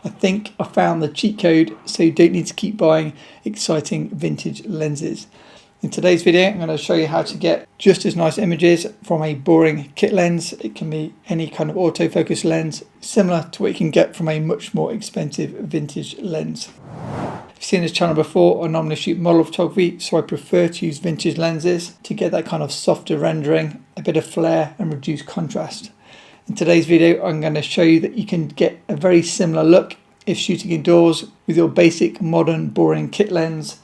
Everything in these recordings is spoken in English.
I think I found the cheat code so you don't need to keep buying exciting vintage lenses. In today's video, I'm going to show you how to get just as nice images from a boring kit lens. It can be any kind of autofocus lens, similar to what you can get from a much more expensive vintage lens. If you've seen this channel before, I normally shoot model photography, so I prefer to use vintage lenses to get that kind of softer rendering, a bit of flare and reduced contrast. In today's video, I'm going to show you that you can get a very similar look if shooting indoors with your basic modern boring kit lens,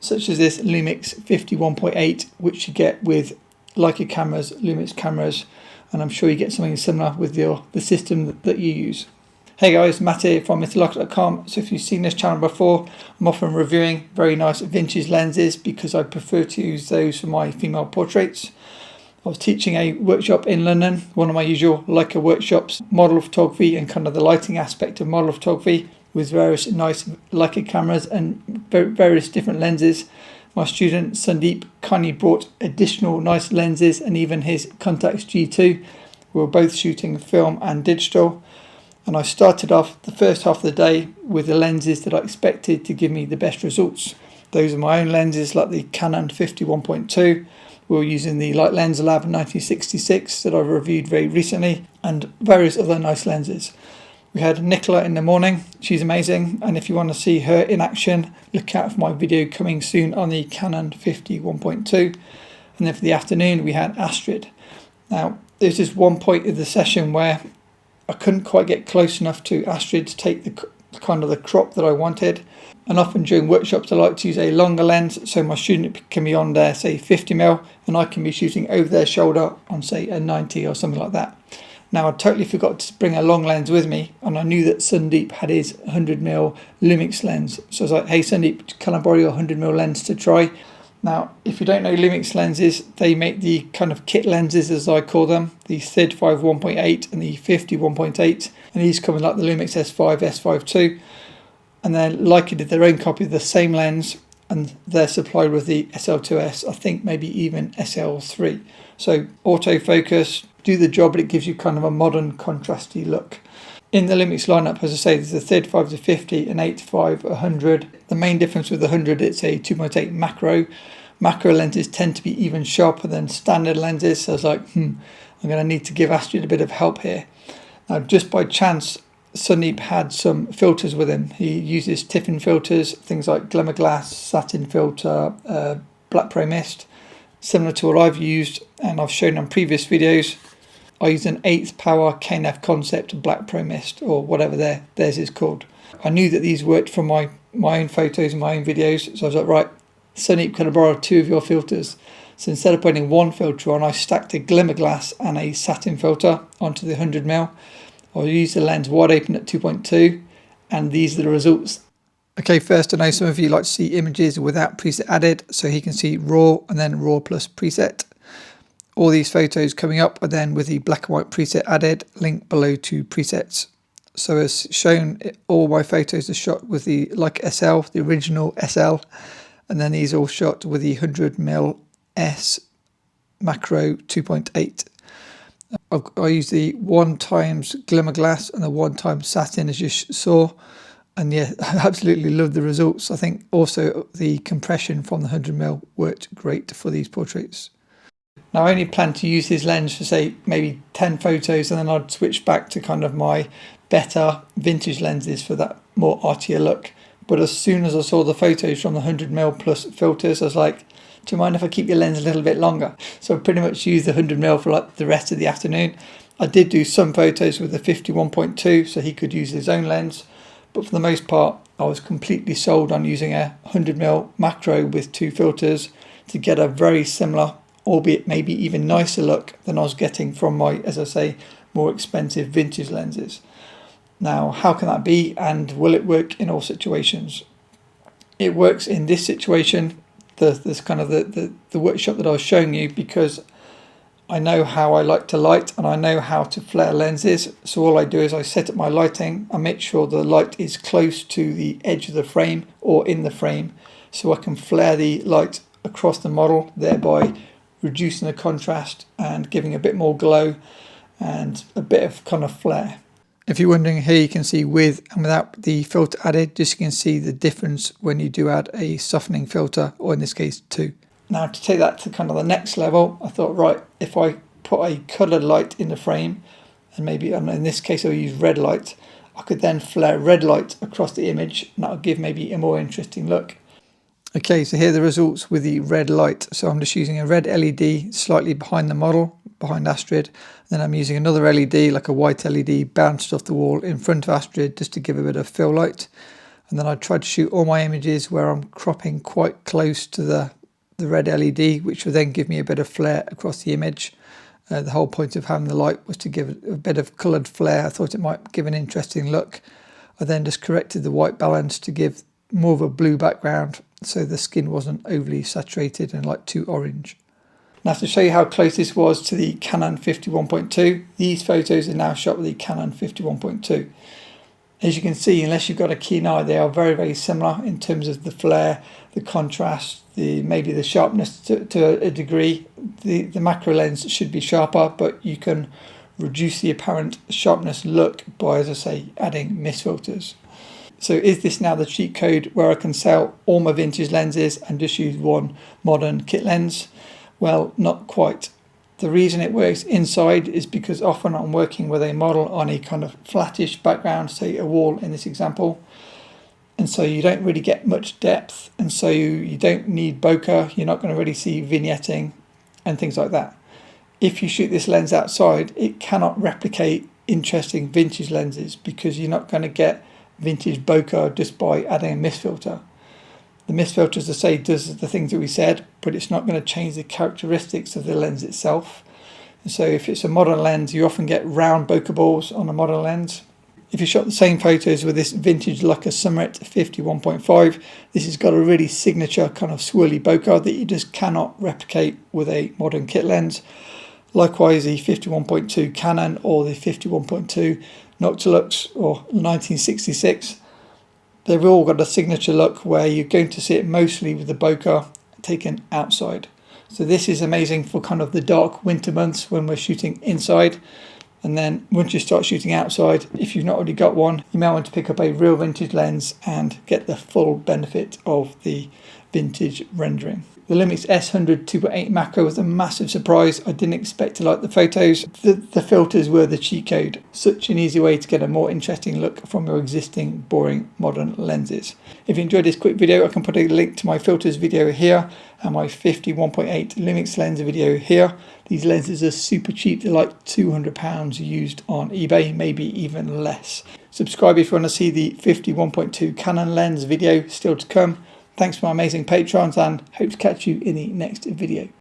such as this Lumix 51.8, which you get with Leica cameras, Lumix cameras, and I'm sure you get something similar with the system that you use. Hey guys, Matt here from arty-looking.com. So if you've seen this channel before, I'm often reviewing very nice vintage lenses because I prefer to use those for my female portraits. I was teaching a workshop in London, one of my usual Leica workshops, model photography and kind of the lighting aspect of model photography with various nice Leica cameras and various different lenses. My student Sandeep kindly brought additional nice lenses and even his Contax G2. We were both shooting film and digital. And I started off the first half of the day with the lenses that I expected to give me the best results. Those are my own lenses, like the Canon 51.2. We were using the Light Lens Lab 1966 that I reviewed very recently, and various other nice lenses. We had Nicola in the morning. She's amazing, and if you want to see her in action, look out for my video coming soon on the Canon 51.2. And then for the afternoon, we had Astrid. Now, there's just one point of the session where I couldn't quite get close enough to Astrid to take the kind of the crop that I wanted. And often during workshops, I like to use a longer lens, so my student can be on there, say 50mm, and I can be shooting over their shoulder on, say, a 90 or something like that. Now, I totally forgot to bring a long lens with me, and I knew that Sandeep had his 100mm Lumix lens. So I was like, hey Sandeep, can I borrow your 100mm lens to try? Now, if you don't know Lumix lenses, they make the kind of kit lenses, as I call them, the 35 1.8 and the 50 1.8, and these come with like the Lumix S5, S5 II. And then Leica did their own copy of the same lens, and they're supplied with the SL2S, I think maybe even SL3. So autofocus, do the job, but it gives you kind of a modern contrasty look. In the Lumix lineup, as I say, there's a 35 to 50, an 85, 100. The main difference with the 100, it's a 2.8 macro. Macro lenses tend to be even sharper than standard lenses, so I was like, I'm going to need to give Astrid a bit of help here. Now, just by chance, Sandeep had some filters with him. He uses Tiffin filters, things like Glimmer Glass, Satin Filter, Black Pro Mist, similar to what I've used and I've shown on previous videos. I use an 8th power KNF Concept Black Pro Mist, or whatever theirs is called. I knew that these worked for my own photos and my own videos, so I was like, right, Sandeep, can I borrow 2 of your filters? So instead of putting one filter on, I stacked a Glimmer Glass and a Satin filter onto the 100mm. I'll use the lens wide open at 2.2, and these are the results. Okay, first, I know some of you like to see images without preset added, so he can see RAW and then RAW plus preset. All these photos coming up are then with the black and white preset added, link below to presets. So as shown, all my photos are shot with the Leica SL, the original SL, and then these all shot with the 100mm S macro 2.8. I use the 1x Glimmer Glass and the 1x Satin, as you saw, and yeah, I absolutely love the results. I think also the compression from the 100mm worked great for these portraits. Now, I only plan to use this lens for, say, maybe 10 photos, and then I'd switch back to kind of my better vintage lenses for that more artier look. But as soon as I saw the photos from the 100mm plus filters, I was like, do you mind if I keep your lens a little bit longer? So I pretty much used the 100mm for like the rest of the afternoon. I did do some photos with the 51.2, so he could use his own lens. But for the most part, I was completely sold on using a 100mm macro with 2 filters to get a very similar, albeit maybe even nicer look than I was getting from my, as I say, more expensive vintage lenses. Now, how can that be, and will it work in all situations? It works in this situation, this kind of the workshop that I was showing you, because I know how I like to light and I know how to flare lenses. So all I do is I set up my lighting. I make sure the light is close to the edge of the frame or in the frame, so I can flare the light across the model, thereby reducing the contrast and giving a bit more glow and a bit of kind of flare. If you're wondering, here you can see with and without the filter added, just so you can see the difference when you do add a softening filter, or in this case 2. Now to take that to kind of the next level, I thought, right, if I put a coloured light in the frame, and maybe in this case I'll use red light, I could then flare red light across the image, and that'll give maybe a more interesting look. Okay, so here are the results with the red light. So I'm just using a red LED slightly behind the model, behind Astrid. Then I'm using another LED, like a white LED, bounced off the wall in front of Astrid, just to give a bit of fill light. And then I tried to shoot all my images where I'm cropping quite close to the red LED, which will then give me a bit of flare across the image. The whole point of having the light was to give a bit of coloured flare. I thought it might give an interesting look. I then just corrected the white balance to give more of a blue background, so the skin wasn't overly saturated and like too orange. Now to show you how close this was to the Canon 51.2, these photos are now shot with the Canon 51.2. As you can see, unless you've got a keen eye, they are very, very similar in terms of the flare, the contrast, maybe the sharpness to a degree. The macro lens should be sharper, but you can reduce the apparent sharpness look by, as I say, adding mist filters. So is this now the cheat code where I can sell all my vintage lenses and just use one modern kit lens? Well, not quite. The reason it works inside is because often I'm working with a model on a kind of flattish background, say a wall in this example. And so you don't really get much depth, and so you don't need bokeh, you're not going to really see vignetting and things like that. If you shoot this lens outside, it cannot replicate interesting vintage lenses because you're not going to get vintage bokeh just by adding a mist filter. The mist filter, as I say, does the things that we said, but it's not going to change the characteristics of the lens itself. And so if it's a modern lens, you often get round bokeh balls on a modern lens. If you shot the same photos with this vintage Leica Summit 51.5, this has got a really signature kind of swirly bokeh that you just cannot replicate with a modern kit lens. Likewise, the 51.2 Canon or the 51.2 Noctilux or 1966, they've all got a signature look where you're going to see it mostly with the bokeh taken outside. So this is amazing for kind of the dark winter months when we're shooting inside. And then once you start shooting outside, if you've not already got one, you might want to pick up a real vintage lens and get the full benefit of the vintage rendering. The Lumix S100 2.8 macro was a massive surprise. I didn't expect to like the photos. The filters were the cheat code. Such an easy way to get a more interesting look from your existing boring modern lenses. If you enjoyed this quick video, I can put a link to my filters video here and my 51.8 Lumix lens video here. These lenses are super cheap. They're like £200 used on eBay, maybe even less. Subscribe if you want to see the 51.2 Canon lens video still to come. Thanks for my amazing patrons, and hope to catch you in the next video.